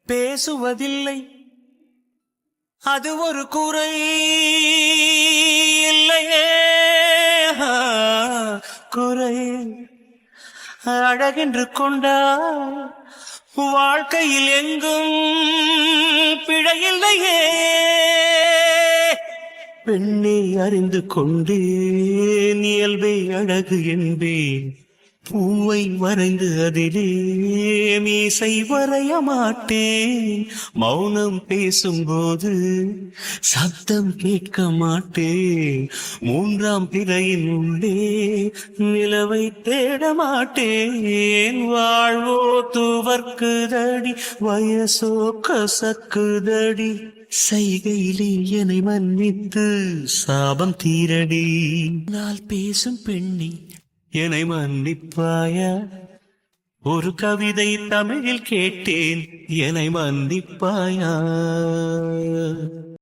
பேசுவதில்லை, அது ஒரு குறை இல்லையே. குறை அழகென்று கொண்டால் வாழ்க்கையில் எங்கும் பிழையில்லையே. பெண்ணை அறிந்து கொண்டேன், இயல்பை அழகு என்பேன். பூவை வரைந்து அதிலே மீசை வரைய மாட்டேன். மௌனம் பேசும்போது சத்தம் கேட்க மாட்டேன். மூன்றாம் பிறையின் உள்ளே நிலவை தேட மாட்டேன். வாழ்வோ துவர்க்குதடி, வயசோ கசக்குதடி. சைகையிலே என்னை மன்னித்து சாபம் தீரடி. நான் பேசும் பெண்ணி என்னை மன்னிப்பாயா? ஒரு கவிதை தமிழில் கேட்டேன், என்னை மன்னிப்பாயா?